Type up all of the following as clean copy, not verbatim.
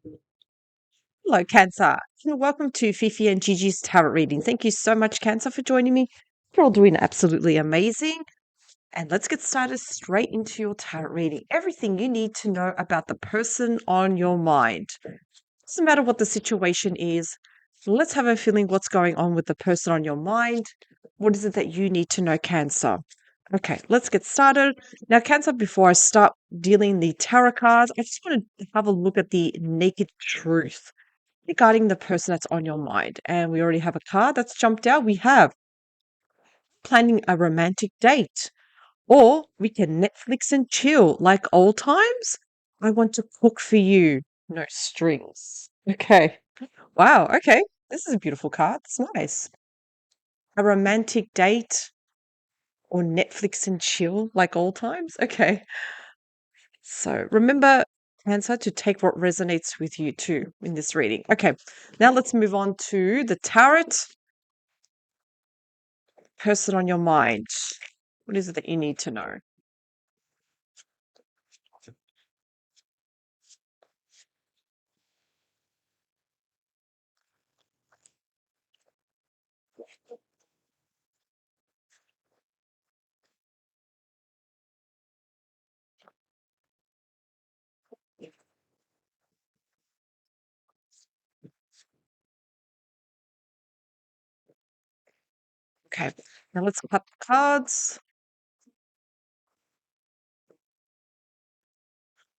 Hello, Cancer. And welcome to Fifi and Gigi's Tarot reading. Thank you so much, Cancer, for joining me. You're all doing absolutely amazing. And let's get started straight into your tarot reading. Everything you need to know about the person on your mind. Doesn't matter what the situation is. Let's have a feeling what's going on with the person on your mind. What is it that you need to know, Cancer? Okay, let's get started. Now, Cancer, before I start dealing the tarot cards, I just want to have a look at the naked truth regarding the person that's on your mind. And we already have a card that's jumped out. We have planning a romantic date, or we can Netflix and chill like old times. I want to cook for you. No strings. Okay. Wow. Okay. This is a beautiful card. It's nice. A romantic date or Netflix and chill like old times. Okay. So remember, Cancer, to take what resonates with you too in this reading. Okay. Now let's move on to the tarot. Person on your mind. What is it that you need to know? Okay, now let's cut the cards.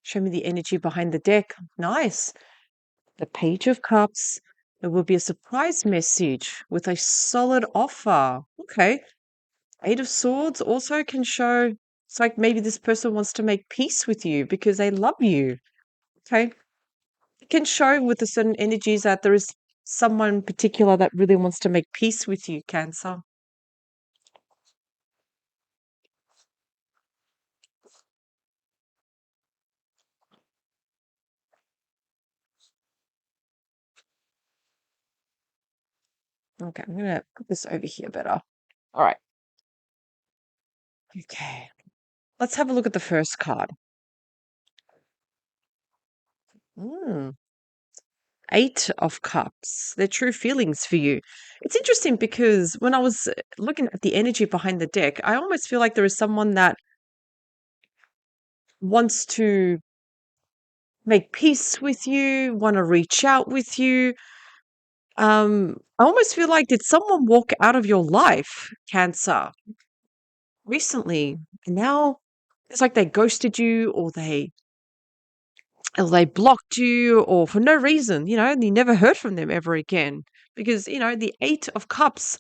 Show me the energy behind the deck. Nice. The Page of Cups. There will be a surprise message with a solid offer. Okay. Eight of Swords also can show it's like maybe this person wants to make peace with you because they love you. Okay. It can show with the certain energies that there is someone particular that really wants to make peace with you, Cancer. Okay, I'm gonna put this over here better. All right. Okay. Let's have a look at the first card. Mm, Eight of Cups. Their true feelings for you. It's interesting because when I was looking at the energy behind the deck, I almost feel like there is someone that wants to make peace with you, want to reach out with you. I almost feel like did someone walk out of your life, Cancer, recently, and now it's like they ghosted you or they blocked you or for no reason, and you never heard from them ever again. Because, the Eight of Cups,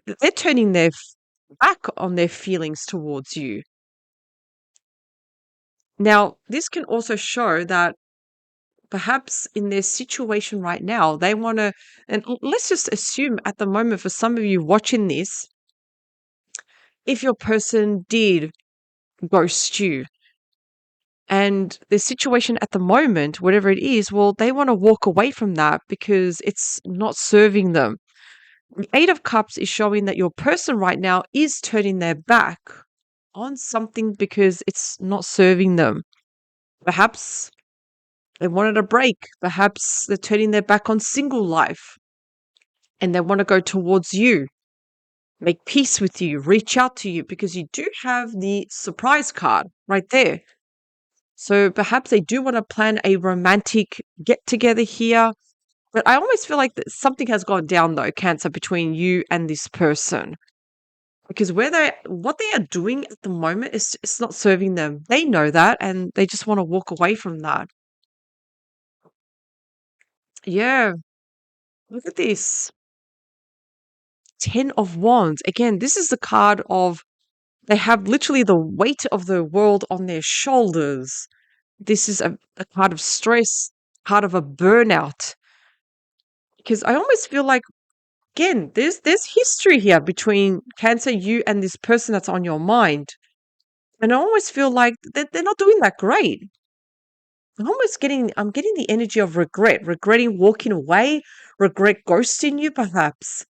they're turning their back on their feelings towards you. Now, this can also show that perhaps in their situation right now, they want to, and let's just assume at the moment for some of you watching this, if your person did ghost you, and the situation at the moment, whatever it is, well, they want to walk away from that because it's not serving them. The Eight of Cups is showing that your person right now is turning their back on something because it's not serving them. Perhaps they wanted a break. Perhaps they're turning their back on single life and they want to go towards you, make peace with you, reach out to you because you do have the surprise card right there. So perhaps they do want to plan a romantic get together here. But I almost feel like that something has gone down though, Cancer, between you and this person. Because what they are doing at the moment is it's not serving them. They know that and they just want to walk away from that. Yeah, look at this. 10 of Wands. Again, this is the card of they have literally the weight of the world on their shoulders. This is a card of stress, part of a burnout. Because I almost feel like again, there's history here between Cancer, you, and this person that's on your mind. And I always feel like they're not doing that great. I'm getting the energy of regret, regretting walking away, regret ghosting you perhaps.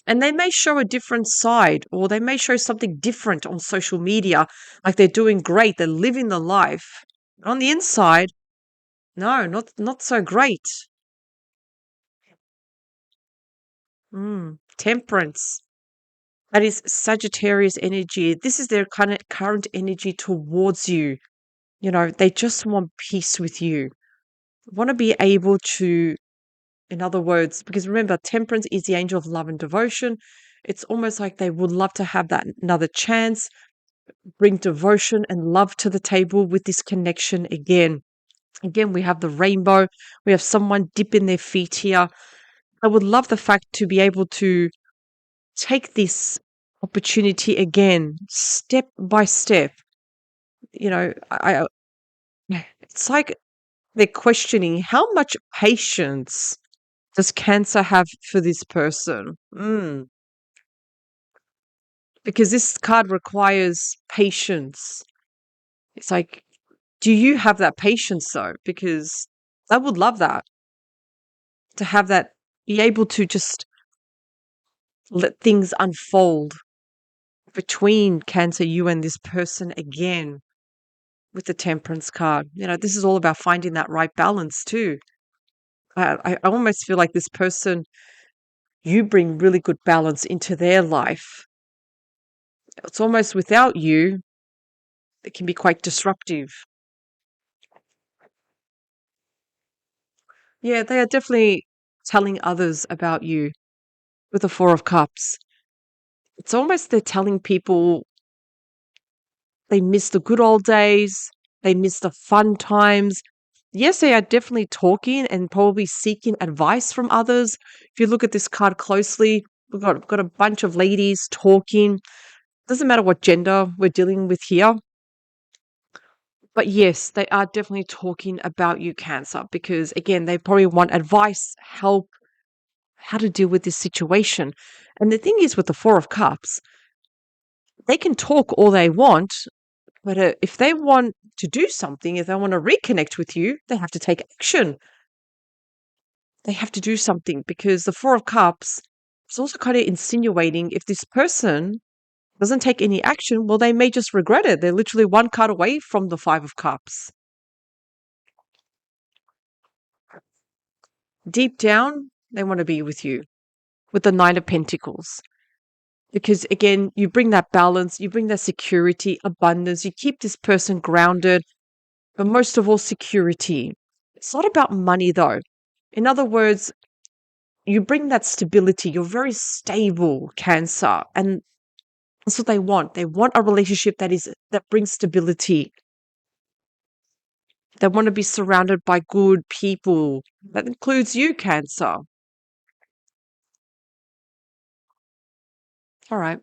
And they may show a different side or they may show something different on social media, like they're doing great, they're living the life. On the inside, No, not so great. Temperance. That is Sagittarius energy. This is their kind of current energy towards you. They just want peace with you. Want to be able to, in other words, because remember, temperance is the angel of love and devotion. It's almost like they would love to have that another chance, bring devotion and love to the table with this connection again. Again, we have the rainbow. We have someone dipping their feet here. I would love the fact to be able to take this opportunity again, step by step. It's like they're questioning how much patience does Cancer have for this person? Because this card requires patience. It's like, do you have that patience though? Because I would love that to have that, be able to just let things unfold between Cancer, you and this person again with the Temperance card. This is all about finding that right balance too. I almost feel like this person, you bring really good balance into their life. It's almost without you, it can be quite disruptive. Yeah, they are definitely telling others about you with the Four of Cups. It's almost they're telling people they miss the good old days, they miss the fun times. Yes, they are definitely talking and probably seeking advice from others. If you look at this card closely, we've got a bunch of ladies talking. Doesn't matter what gender we're dealing with here. But yes, they are definitely talking about you, Cancer, because again, they probably want advice, help, how to deal with this situation. And the thing is with the Four of Cups, they can talk all they want, but if they want to do something, if they want to reconnect with you, they have to take action. They have to do something because the Four of Cups is also kind of insinuating if this person doesn't take any action, well, they may just regret it. They're literally one card away from the Five of Cups. Deep down, they want to be with you with the Nine of Pentacles. Because again, you bring that balance, you bring that security, abundance, you keep this person grounded, but most of all, security. It's not about money though. In other words, you bring that stability. You're very stable, Cancer. And that's what they want. They want a relationship that brings stability. They want to be surrounded by good people. That includes you, Cancer. All right.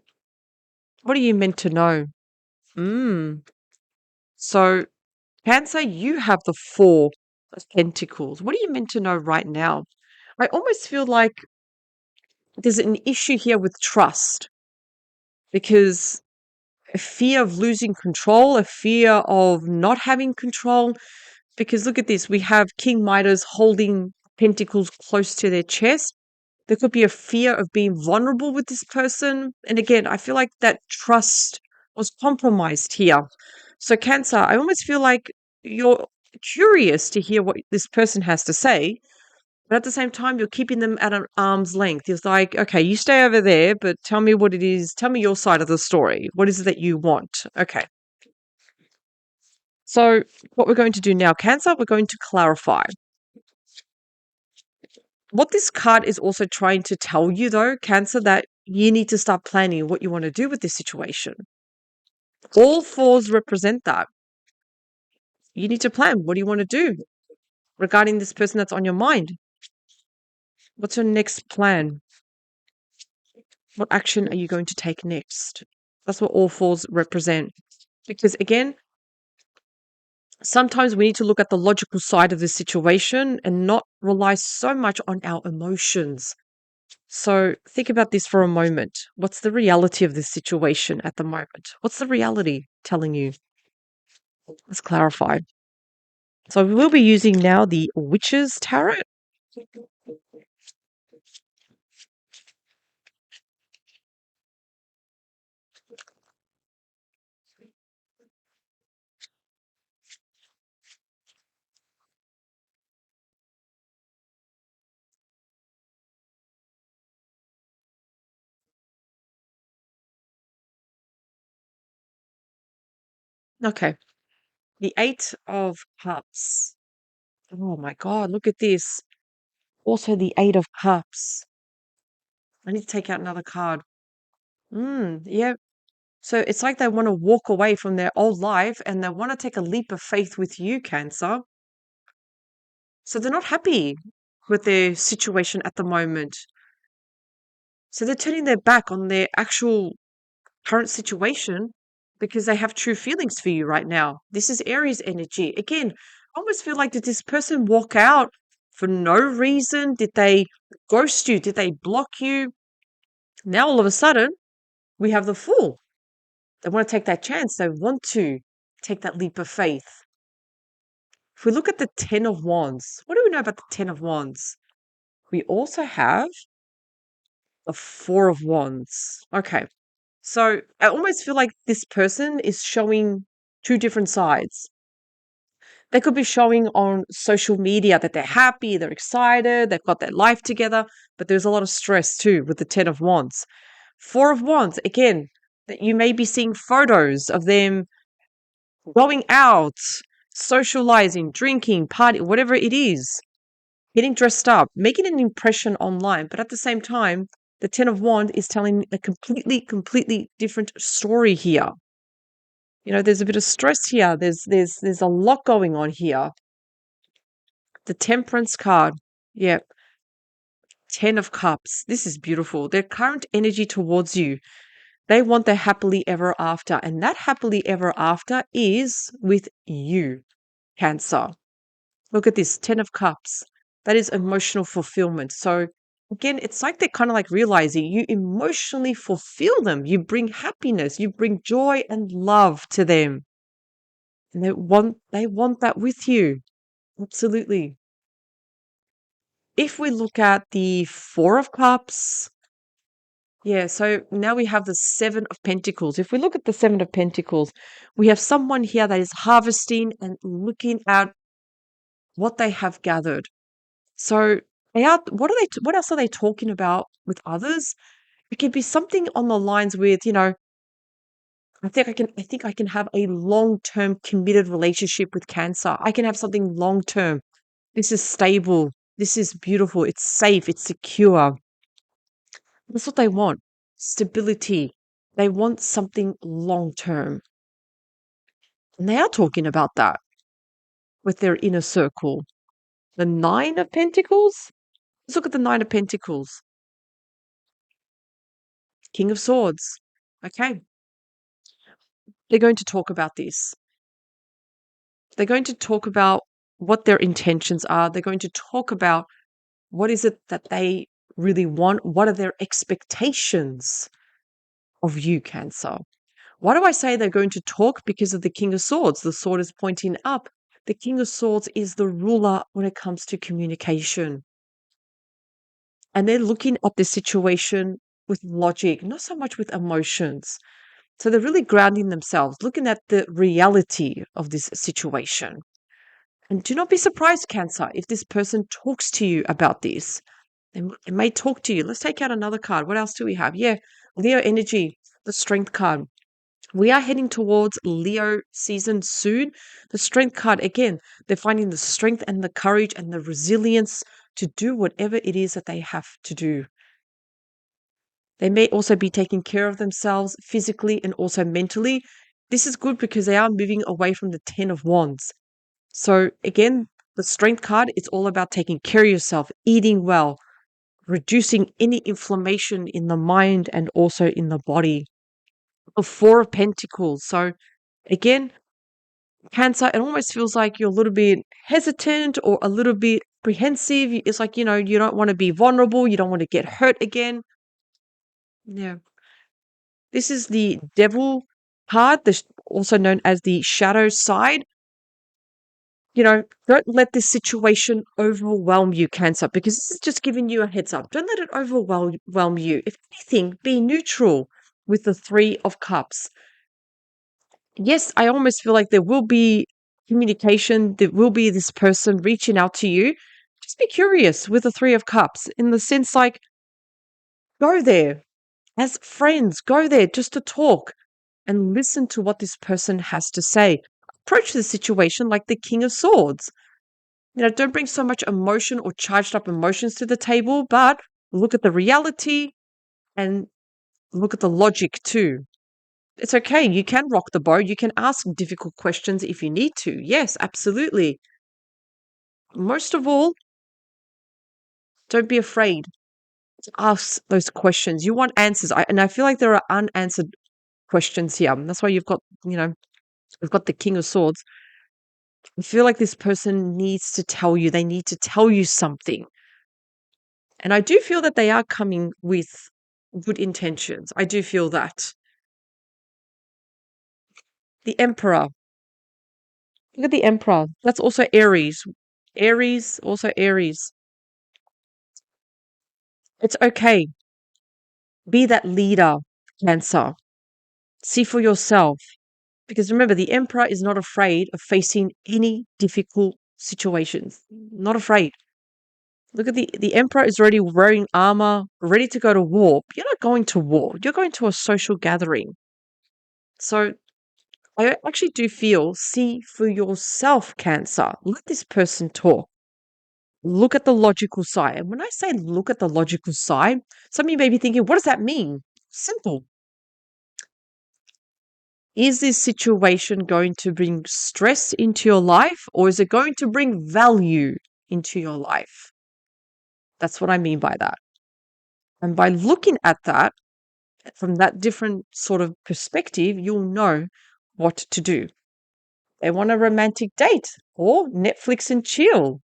What are you meant to know? Mm. So, Cancer, you have the Four of Pentacles. What are you meant to know right now? I almost feel like there's an issue here with trust because a fear of losing control, a fear of not having control. Because look at this, we have King Midas holding pentacles close to their chest. There could be a fear of being vulnerable with this person. And again, I feel like that trust was compromised here. So, Cancer, I almost feel like you're curious to hear what this person has to say, but at the same time, you're keeping them at an arm's length. It's like, okay, you stay over there, but tell me what it is. Tell me your side of the story. What is it that you want? Okay. So, what we're going to do now, Cancer, we're going to clarify. What this card is also trying to tell you, though, Cancer, that you need to start planning what you want to do with this situation. All fours represent that. You need to plan. What do you want to do regarding this person that's on your mind? What's your next plan? What action are you going to take next? That's what all fours represent. Because again, sometimes we need to look at the logical side of the situation and not rely so much on our emotions. So think about this for a moment. What's the reality of this situation at the moment? What's the reality telling you? Let's clarify. So we will be using now the Witch's Tarot. Okay. The Eight of Cups. Oh my God, look at this. Also, the Eight of Cups. I need to take out another card. Yeah. So it's like they want to walk away from their old life and they want to take a leap of faith with you, Cancer. So they're not happy with their situation at the moment. So they're turning their back on their actual current situation because they have true feelings for you right now. This is Aries energy. Again, I almost feel like, did this person walk out for no reason? Did they ghost you? Did they block you? Now all of a sudden, we have the Fool. They want to take that chance. They want to take that leap of faith. If we look at the Ten of Wands, what do we know about the Ten of Wands? We also have the Four of Wands. Okay. So I almost feel like this person is showing two different sides. They could be showing on social media that they're happy, they're excited, they've got their life together, but there's a lot of stress too with the Ten of Wands. Four of Wands, again, that you may be seeing photos of them going out, socializing, drinking, party, whatever it is, getting dressed up, making an impression online. But at the same time, the Ten of Wands is telling a completely different story here. You know, there's a bit of stress here. There's a lot going on here. The Temperance card. Yeah. Ten of Cups. This is beautiful. Their current energy towards you. They want their happily ever after. And that happily ever after is with you, Cancer. Look at this, Ten of Cups. That is emotional fulfillment. So again, it's like they're kind of like realizing you emotionally fulfill them. You bring happiness, you bring joy and love to them. And they want that with you. Absolutely. If we look at the Four of Cups, yeah, so now we have the Seven of Pentacles. If we look at the Seven of Pentacles, we have someone here that is harvesting and looking at what they have gathered. So they are what else are they talking about with others? It could be something on the lines with, I think I can have a long-term committed relationship with Cancer. I can have something long-term. This is stable. This is beautiful. It's safe. It's secure. That's what they want. Stability. They want something long-term. And they are talking about that with their inner circle. The Nine of Pentacles. Let's look at the Nine of Pentacles. King of Swords. Okay. They're going to talk about this. They're going to talk about what their intentions are. They're going to talk about what is it that they really want. What are their expectations of you, Cancer? Why do I say they're going to talk? Because of the King of Swords. The sword is pointing up. The King of Swords is the ruler when it comes to communication. And they're looking at the situation with logic, not so much with emotions. So they're really grounding themselves, looking at the reality of this situation. And do not be surprised, Cancer, if this person talks to you about this. They may talk to you. Let's take out another card. What else do we have? Yeah, Leo energy, the Strength card. We are heading towards Leo season soon. The Strength card, again, they're finding the strength and the courage and the resilience to do whatever it is that they have to do. They may also be taking care of themselves physically and also mentally. This is good because they are moving away from the Ten of Wands. So again, the Strength card, it's all about taking care of yourself, eating well, reducing any inflammation in the mind and also in the body. The Four of Pentacles. So again, Cancer, it almost feels like you're a little bit hesitant or a little bit apprehensive. It's like, you don't want to be vulnerable. You don't want to get hurt again. Yeah. This is the Devil card, also known as the shadow side. Don't let this situation overwhelm you, Cancer, because this is just giving you a heads up. Don't let it overwhelm you. If anything, be neutral with the Three of Cups. Yes, I almost feel like there will be communication. There will be this person reaching out to you. Just be curious with the Three of Cups in the sense like, go there as friends, go there just to talk and listen to what this person has to say. Approach the situation like the King of Swords. Don't bring so much emotion or charged up emotions to the table, but look at the reality and look at the logic too. It's okay. You can rock the boat. You can ask difficult questions if you need to. Yes, absolutely. Most of all, don't be afraid to ask those questions. You want answers. And I feel like there are unanswered questions here. That's why we've got the King of Swords. I feel like this person needs to tell you. They need to tell you something. And I do feel that they are coming with good intentions. I do feel that. The Emperor. Look at the Emperor. That's also Aries. Aries, also Aries. It's okay. Be that leader, Cancer. See for yourself. Because remember, the Emperor is not afraid of facing any difficult situations. Not afraid. Look at the Emperor is already wearing armor, ready to go to war. You're not going to war. You're going to a social gathering. So I actually do feel, see for yourself, Cancer. Let this person talk. Look at the logical side. And when I say look at the logical side, some of you may be thinking, what does that mean? Simple. Is this situation going to bring stress into your life, or is it going to bring value into your life? That's what I mean by that. And by looking at that from that different sort of perspective, you'll know what to do. They want a romantic date or Netflix and chill,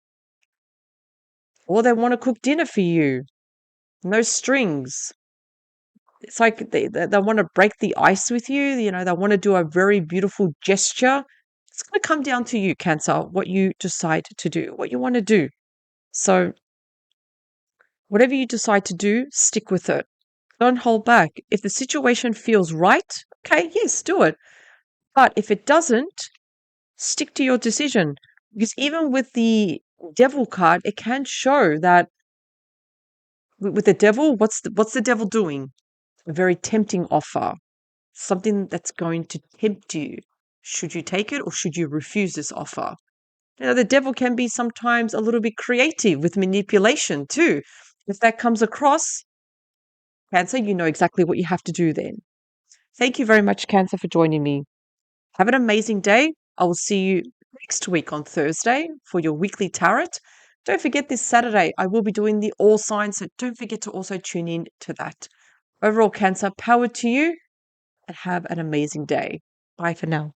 or they want to cook dinner for you. No strings. It's like they want to break the ice with you. They want to do a very beautiful gesture. It's going to come down to you, Cancer, what you decide to do, what you want to do. So, whatever you decide to do, stick with it. Don't hold back. If the situation feels right, okay, yes, do it. But if it doesn't, stick to your decision. Because even with the devil card, it can show that with the devil, what's the devil doing? A very tempting offer. Something that's going to tempt you. Should you take it or should you refuse this offer? The devil can be sometimes a little bit creative with manipulation too. If that comes across, Cancer, you know exactly what you have to do then. Thank you very much, Cancer, for joining me. Have an amazing day. I will see you next week on Thursday for your weekly tarot. Don't forget this Saturday, I will be doing the all signs, so don't forget to also tune in to that. Overall, Cancer, power to you and have an amazing day. Bye for now.